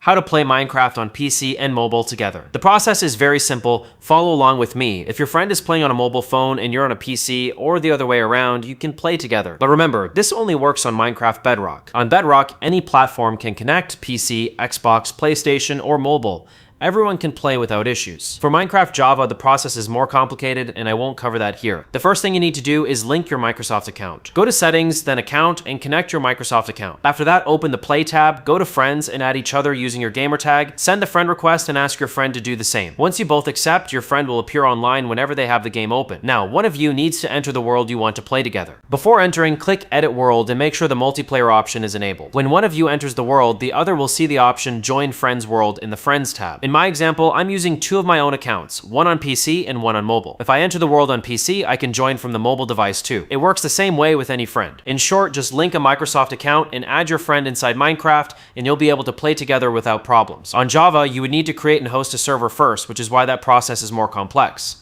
how to play Minecraft on PC and mobile together. The process is very simple. Follow along with me. If your friend is playing on a mobile phone and you're on a PC, or the other way around, you can play together. But remember, this only works on Minecraft Bedrock. On Bedrock, any platform can connect PC, Xbox, PlayStation, or mobile. Everyone can play without issues. For Minecraft Java, the process is more complicated, and I won't cover that here. The first thing you need to do is link your Microsoft account. Go to Settings, then Account, and connect your Microsoft account. After that, open the Play tab, go to Friends, and add each other using your gamertag. Send a friend request and ask your friend to do the same. Once you both accept, your friend will appear online whenever they have the game open. Now, one of you needs to enter the world you want to play together. Before entering, click Edit World and make sure the multiplayer option is enabled. When one of you enters the world, the other will see the option Join Friends World in the Friends tab. In my example, I'm using two of my own accounts, one on PC and one on mobile. If I enter the world on PC, I can join from the mobile device too. It works the same way with any friend. In short, just link a Microsoft account and add your friend inside Minecraft, and you'll be able to play together without problems. On Java, you would need to create and host a server first, which is why that process is more complex.